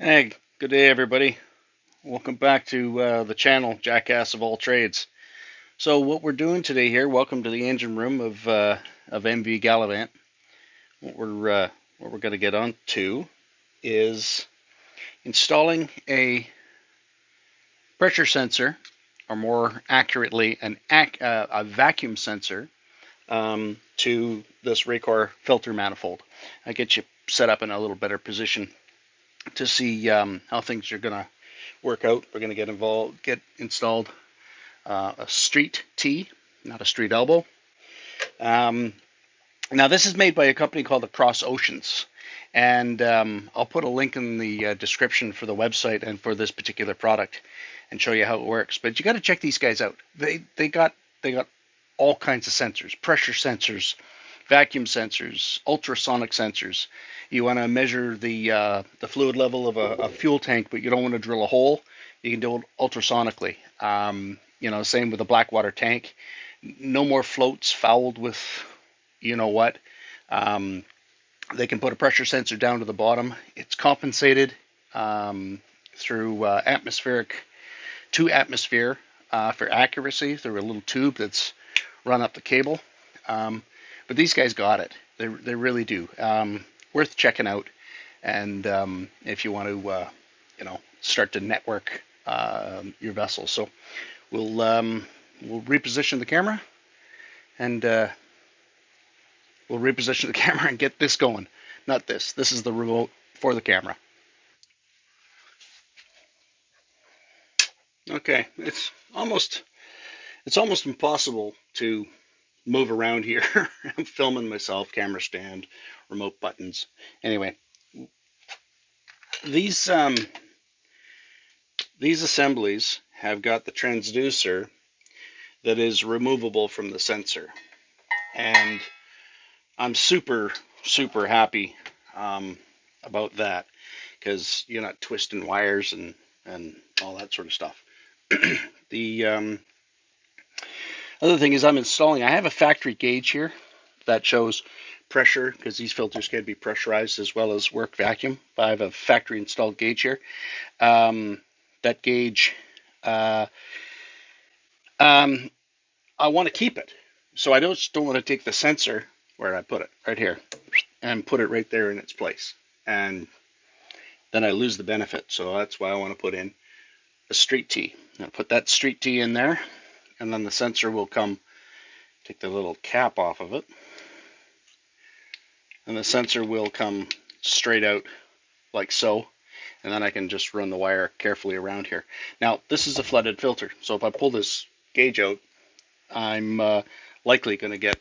Hey, good day, everybody. Welcome back to the channel, Jackass of All Trades. So, what we're doing today here, welcome to the engine room of MV Gallivant. What we're going to get on to is installing a pressure sensor, or more accurately, a vacuum sensor to this Racor filter manifold. I get you set up in a little better position to see how things are going to work out. We're going to get installed a street tee, not a street elbow. Now this is made by a company called Across Oceans, and I'll put a link in the description for the website and for this particular product, and show you how it works. But you got to check these guys out. They got all kinds of sensors, pressure sensors, vacuum sensors, ultrasonic sensors. You want to measure the fluid level of a fuel tank, but you don't want to drill a hole. You can do it ultrasonically. Same with a black water tank. No more floats fouled with you know what. Um, they can put a pressure sensor down to the bottom. It's compensated through atmospheric to atmosphere for accuracy through a little tube that's run up the cable. But these guys got it. They really do. Worth checking out. And if you want to, start to network your vessel. So we'll reposition the camera and get this going. Not this. This is the remote for the camera. Okay, it's almost impossible to move around here. I'm filming myself, camera stand, remote buttons. Anyway, these um, these assemblies have got the transducer that is removable from the sensor, and I'm super happy about that because you're not twisting wires and all that sort of stuff. The other thing is I have a factory gauge here that shows pressure because these filters can be pressurized as well as work vacuum. I have a factory installed gauge here. That gauge, uh, um, I want to keep it. So I don't want to take the sensor where I put it right here and put it right there in its place. And then I lose the benefit. So that's why I want to put in a street tee. I'll put that street tee in there, and then the sensor will come, take the little cap off of it, and the sensor will come straight out like so, and then I can just run the wire carefully around here. Now, this is a flooded filter, so if I pull this gauge out, I'm likely going to get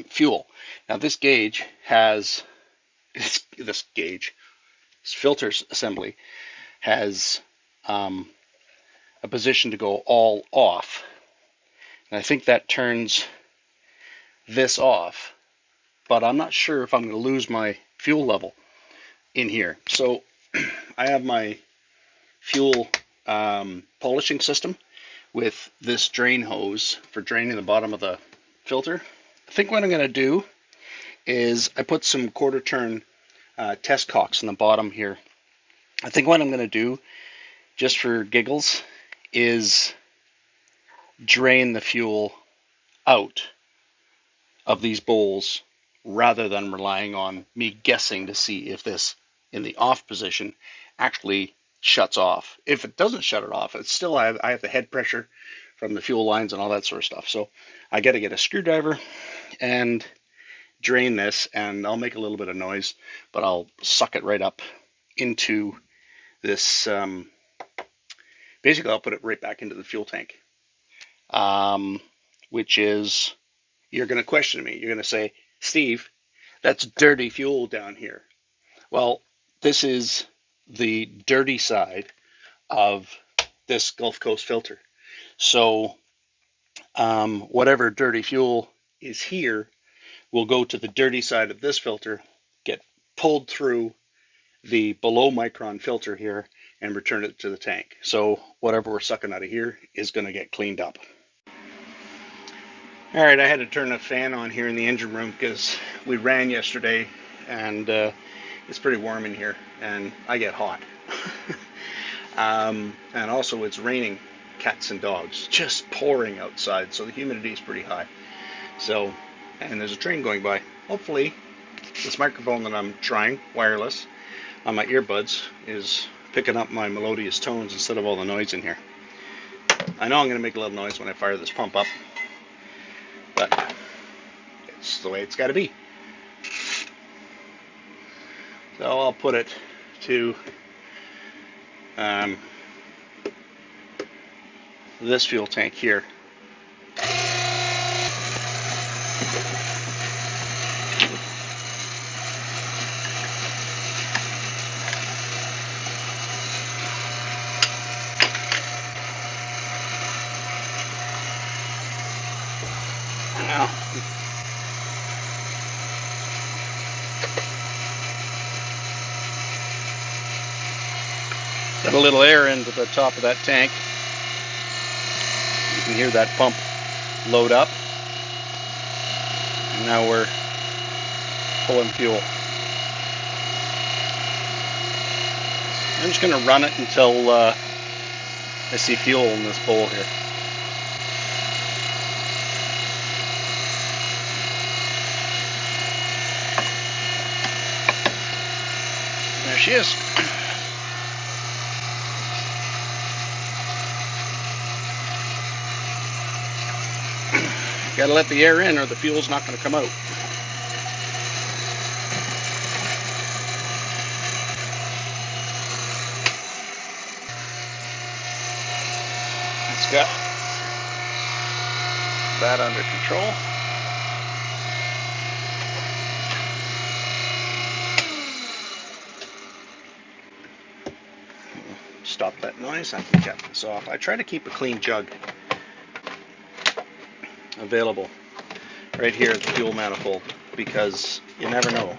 fuel. Now, this filter assembly has a position to go all off. And I think that turns this off, but I'm not sure if I'm going to lose my fuel level in here. So I have my fuel polishing system with this drain hose for draining the bottom of the filter. I think what I'm going to do is I put some quarter turn test cocks in the bottom here. I think what I'm going to do, just for giggles, is drain the fuel out of these bowls rather than relying on me guessing to see if this in the off position actually shuts off. If it doesn't shut it off, it's still I have the head pressure from the fuel lines and all that sort of stuff. So I got to get a screwdriver and drain this, and I'll make a little bit of noise, but I'll suck it right up into this. Basically, I'll put it right back into the fuel tank, which is, you're going to question me. You're going to say, Steve, that's dirty fuel down here. Well, this is the dirty side of this Gulf Coast filter. So whatever dirty fuel is here will go to the dirty side of this filter, get pulled through the below micron filter here, and return it to the tank. So whatever we're sucking out of here is going to get cleaned up. All right, I had to turn the fan on here in the engine room because we ran yesterday, and It's pretty warm in here, and I get hot. And also it's raining cats and dogs, just pouring outside, so the humidity is pretty high. So, and there's a train going by. Hopefully, this microphone that I'm trying, wireless, on my earbuds, is picking up my melodious tones instead of all the noise in here. I know I'm going to make a little noise when I fire this pump up, but it's the way it's got to be. So I'll put it to this fuel tank here. Now, got a little air into the top of that tank. You can hear that pump load up. And now we're pulling fuel. I'm just going to run it until I see fuel in this bowl here. There she is. Got to let the air in or the fuel's not going to come out. It's got that under control. Stop that noise. I can cap this off. I try to keep a clean jug available right here at the fuel manifold, because you never know.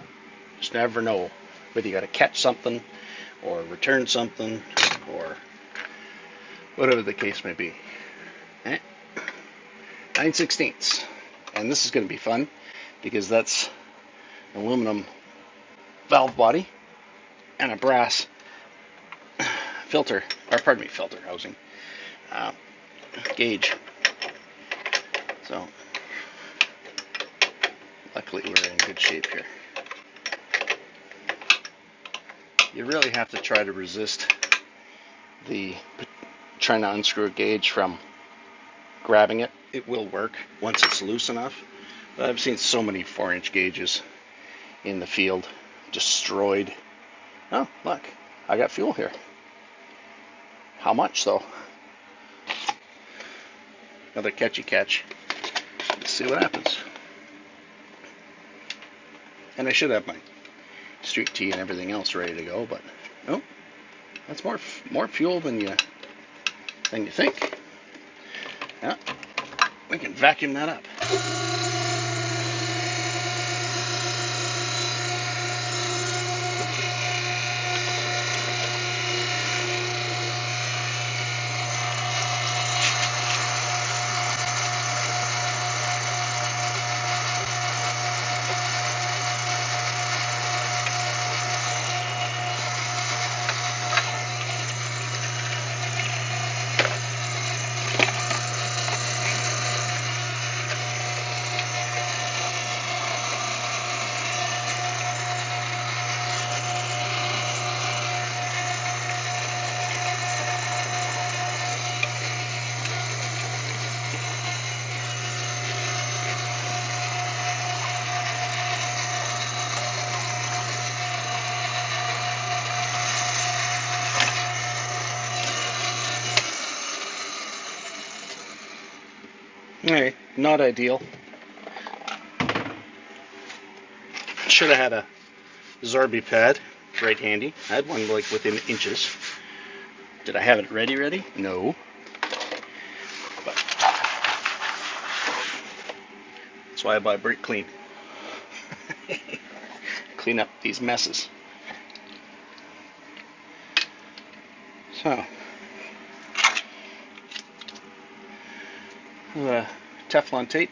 Just never know whether you got to catch something or return something or whatever the case may be. 9/16, and this is going to be fun because that's an aluminum valve body and a brass filter, or pardon me, filter housing gauge. So luckily we're in good shape here. You really have to try to resist trying to unscrew a gauge from grabbing it. It will work once it's loose enough. But I've seen so many 4-inch gauges in the field destroyed. Oh, look, I got fuel here. How much though? Another catchy catch. Let's see what happens. And I should have my street tee and everything else ready to go, but no, that's more fuel than you think. Yeah, we can vacuum that up. Alright, not ideal. Should have had a Zorby pad right handy. I had one like within inches. Did I have it ready? No. But that's why I buy Brake Clean. Clean up these messes. So, Teflon tape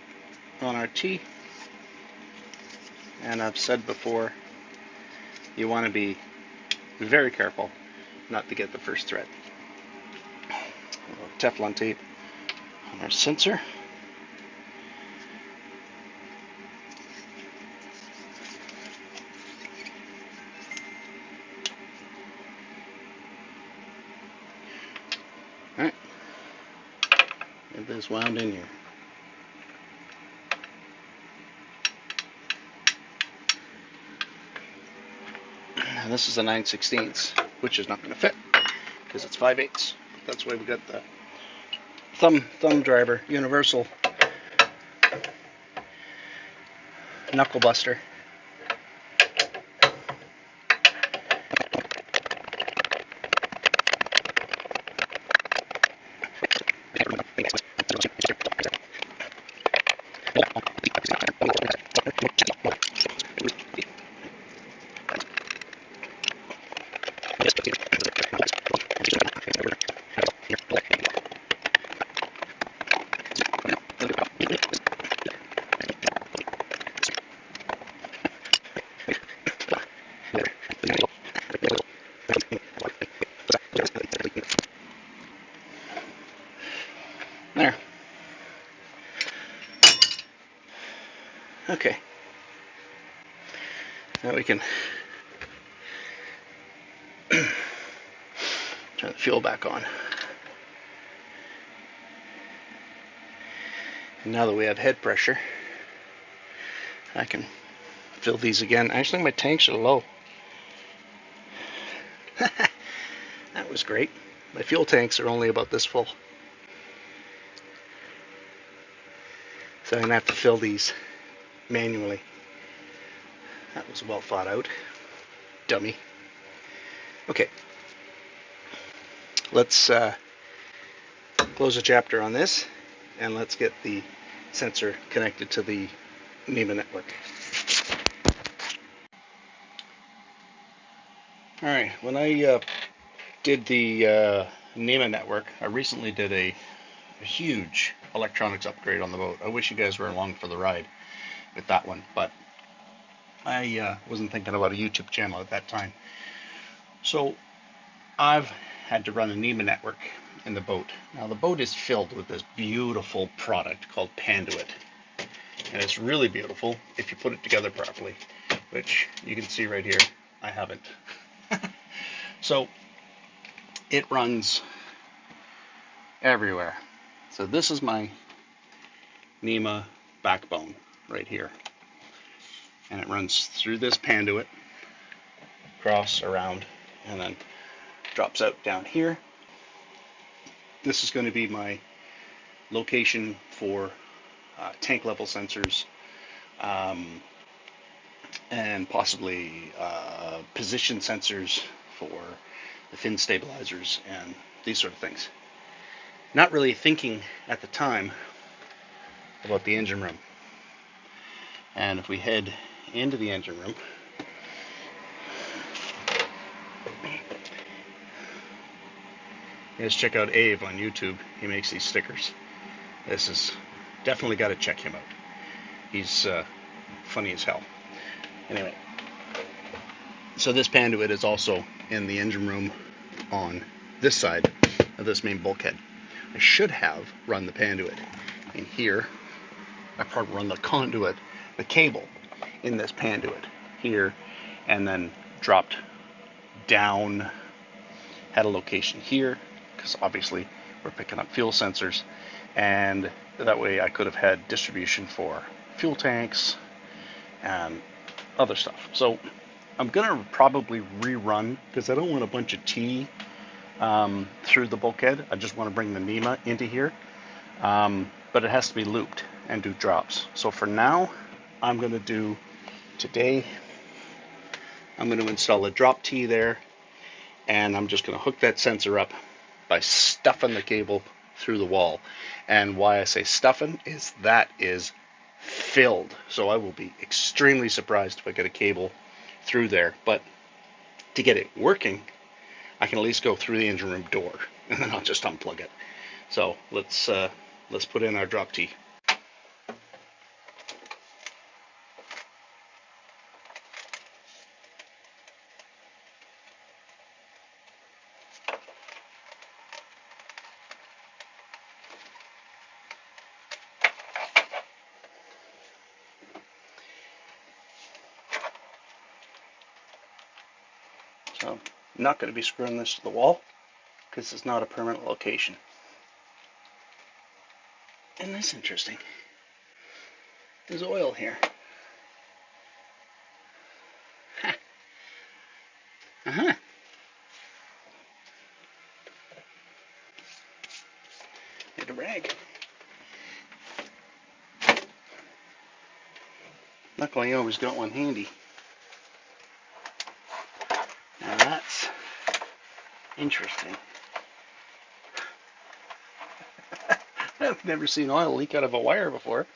on our tee, and I've said before you want to be very careful not to get the first thread. Teflon tape on our sensor. Alright, get this wound in here. And this is a 9/16, which is not going to fit because it's 5/8. That's why we got the thumb driver universal knuckle buster. There. Okay. Now we can turn the fuel back on. And now that we have head pressure, I can fill these again. Actually, my tanks are low. That was great. My fuel tanks are only about this full. So I'm going to have to fill these manually. That was well thought out. Dummy. Okay. Let's close the chapter on this, and let's get the sensor connected to the NEMA network. Alright, when I did the NEMA network, I recently did a huge electronics upgrade on the boat. I wish you guys were along for the ride with that one, but I wasn't thinking about a YouTube channel at that time. So I've had to run a NEMA network in the boat. Now the boat is filled with this beautiful product called Panduit. And it's really beautiful if you put it together properly, which you can see right here. I haven't. So it runs everywhere. So this is my NEMA backbone right here. And it runs through this Panduit, across, around, and then drops out down here. This is going to be my location for tank level sensors, and possibly position sensors for the fin stabilizers and these sort of things. Not really thinking at the time about the engine room. And if we head into the engine room, just check out Abe on YouTube. He makes these stickers. This is definitely got to check him out. He's funny as hell. Anyway, so this Panduit is also in the engine room on this side of this main bulkhead. I should have run the Panduit in here. I probably run the conduit, the cable, in this Panduit here, and then dropped down, had a location here, because obviously we're picking up fuel sensors, and that way I could have had distribution for fuel tanks and other stuff. So I'm gonna probably rerun, because I don't want a bunch of T through the bulkhead. I just want to bring the NEMA into here, but it has to be looped and do drops. So for now, I'm going to do today, I'm going to install a drop T there, and I'm just going to hook that sensor up by stuffing the cable through the wall. And why I say stuffing is that is filled. So I will be extremely surprised if I get a cable through there. But to get it working, I can at least go through the engine room door, and then I'll just unplug it. So let's put in our drop T. So I'm not going to be screwing this to the wall because it's not a permanent location. Isn't this interesting? There's oil here. Ha. Uh-huh. Need a rag. Luckily I always got one handy. Now that's interesting. I've never seen oil leak out of a wire before.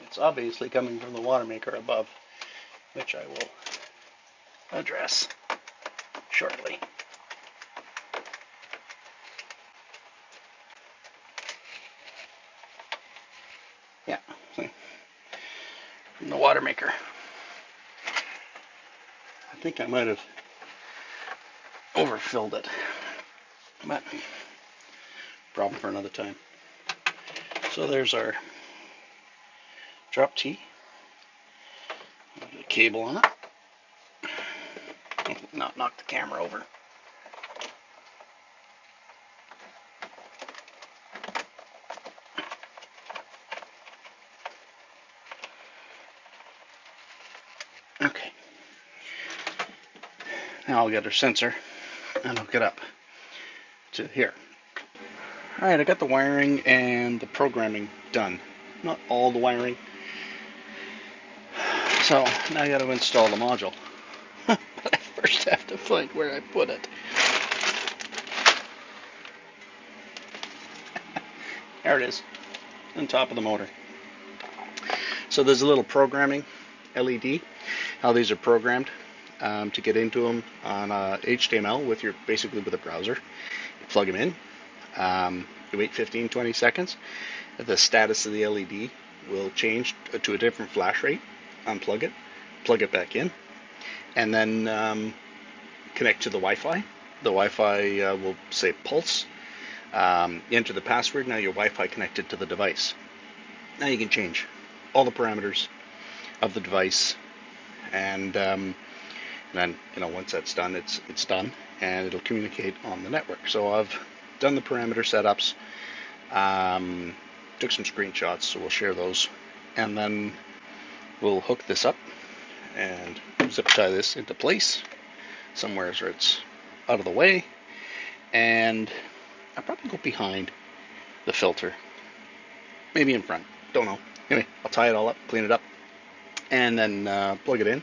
It's obviously coming from the water maker above, which I will address shortly. Yeah, see, from the water maker. I think I might have overfilled it, but problem for another time. So there's our drop tee. The cable on it. Not knock the camera over. Okay. Now I'll get our sensor and hook it up to here. Alright, I got the wiring and the programming done. Not all the wiring. So now I got to install the module. But I first have to find where I put it. There it is, on top of the motor. So there's a little programming LED, how these are programmed to get into them on HTML with basically with a browser. You plug them in, you wait 15-20 seconds, the status of the LED will change to a different flash rate, unplug it, plug it back in, and then connect to the Wi-Fi. The Wi-Fi will say pulse. You enter the password, now your Wi-Fi connected to the device. Now you can change all the parameters of the device, and then once that's done, it's done, and it'll communicate on the network. So I've done the parameter setups, took some screenshots, so we'll share those, and then we'll hook this up and zip tie this into place somewhere so it's out of the way, and I'll probably go behind the filter, maybe in front, don't know. Anyway, I'll tie it all up, clean it up, and then plug it in.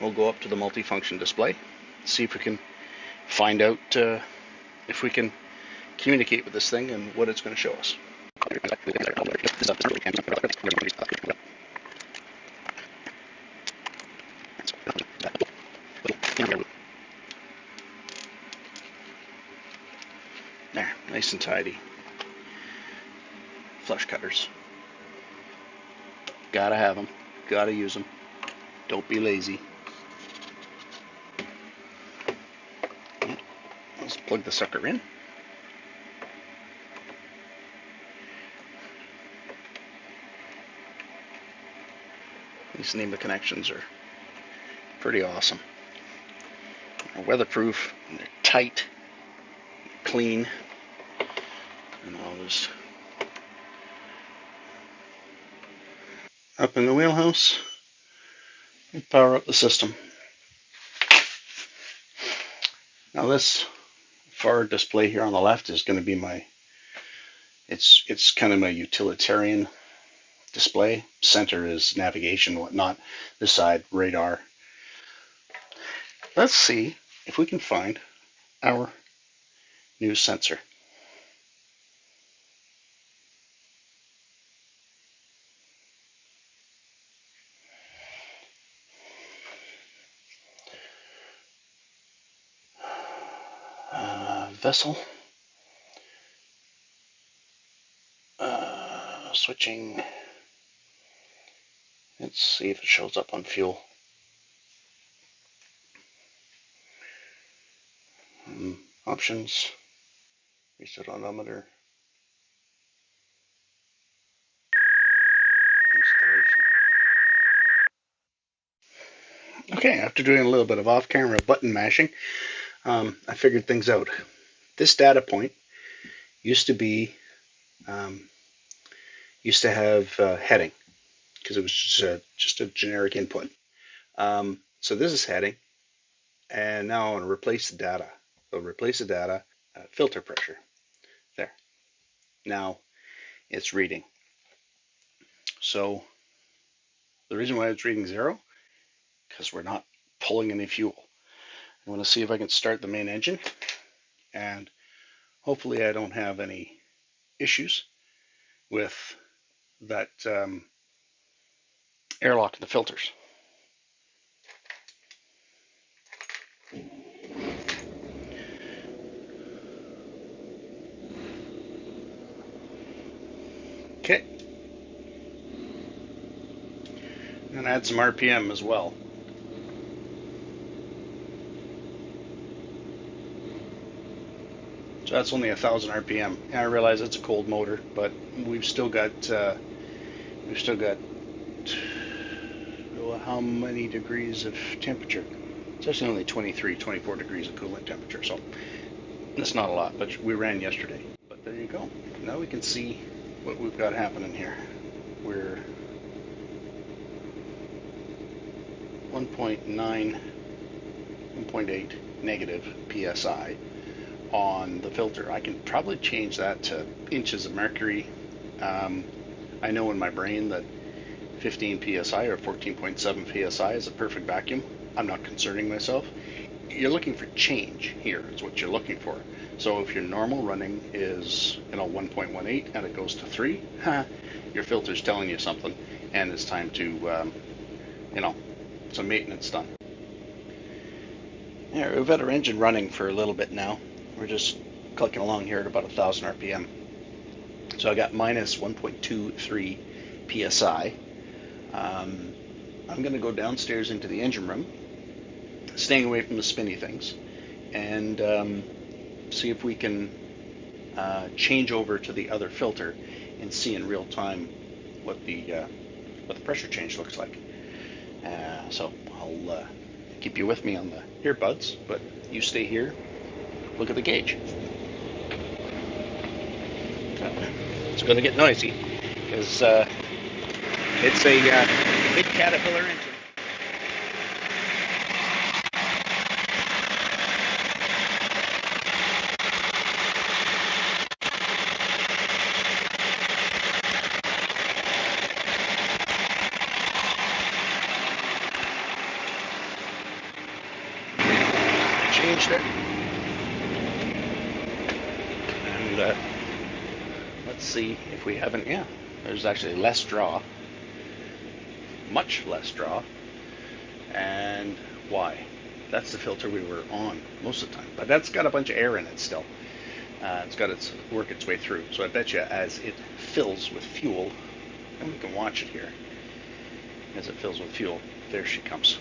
We'll go up to the multifunction display, see if we can find out if we can communicate with this thing and what it's going to show us. There, nice and tidy. Flush cutters. Gotta have them. Gotta use them. Don't be lazy. Let's plug the sucker in. These NEMA connections are pretty awesome. They're weatherproof, and they're tight, clean, and all this. Up in the wheelhouse, we power up the system. Now this far display here on the left is going to be it's kind of my utilitarian display. Center is navigation, whatnot. This side, radar. Let's see if we can find our new sensor. Vessel. Switching. Let's see if it shows up on fuel. Options. Reset odometer. Installation. Okay, after doing a little bit of off-camera button mashing, I figured things out. This data point used to be used to have heading because it was just a generic input. So this is heading, and now I want to replace the data. So replace the data, filter pressure. There. Now it's reading. So the reason why it's reading 0, because we're not pulling any fuel. I want to see if I can start the main engine, and hopefully I don't have any issues with that airlock in the filters. Okay. And add some RPM as well. So that's only 1,000 RPM. And I realize it's a cold motor, but we've still got how many degrees of temperature? It's actually only 23, 24 degrees of coolant temperature, so that's not a lot, but we ran yesterday. But there you go. Now we can see what we've got happening here. We're 1.9, 1.8 negative PSI on the filter. I can probably change that to inches of mercury. I know in my brain that 15 psi or 14.7 psi is a perfect vacuum. I'm not concerning myself. You're looking for change here is what you're looking for. So if your normal running is 1.18 and it goes to 3, your filter's telling you something, and it's time to some maintenance done. Yeah, we've had our engine running for a little bit now. We're just clicking along here at about 1,000 RPM. So I got minus 1.23 psi. I'm going to go downstairs into the engine room, staying away from the spinny things, and see if we can change over to the other filter and see in real time what the pressure change looks like. So I'll keep you with me on the earbuds, but you stay here. Look at the gauge. It's going to get noisy because it's a big Caterpillar engine. Changed it. And let's see if we haven't. Yeah, there's actually less draw. Much less draw. And why? That's the filter we were on most of the time. But that's got a bunch of air in it still. It's got to work its way through. So I bet you as it fills with fuel, and we can watch it here, as it fills with fuel, there she comes.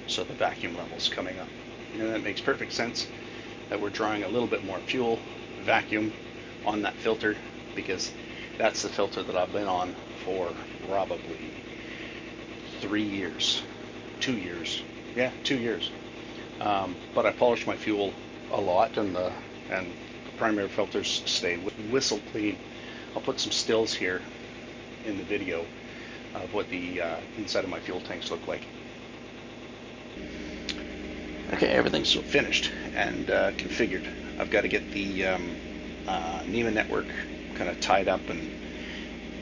So the vacuum level's coming up. And that makes perfect sense that we're drawing a little bit more fuel, vacuum, on that filter, because that's the filter that I've been on for probably 3 years, 2 years. Yeah, 2 years. But I polish my fuel a lot, and the primary filters stay whistle clean. I'll put some stills here in the video of what the inside of my fuel tanks look like. Okay, everything's finished and configured. I've got to get the NEMA network kind of tied up and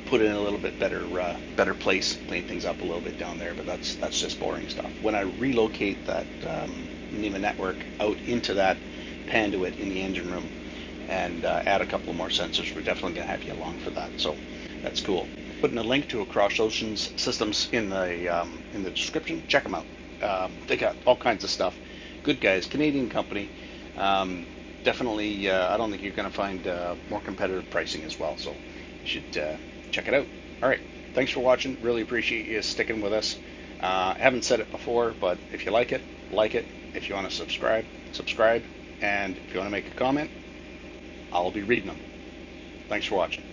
put it in a little bit better place, clean things up a little bit down there, but that's just boring stuff. When I relocate that NEMA network out into that Panduit in the engine room and add a couple more sensors, we're definitely going to have you along for that, so that's cool. Putting a link to Across Oceans Systems in the description. Check them out. They got all kinds of stuff. Good guys, Canadian company. Definitely, I don't think you're going to find more competitive pricing as well, so you should check it out. All right, thanks for watching. Really appreciate you sticking with us. I haven't said it before, but if you like it, like it. If you want to subscribe, subscribe. And if you want to make a comment, I'll be reading them. Thanks for watching.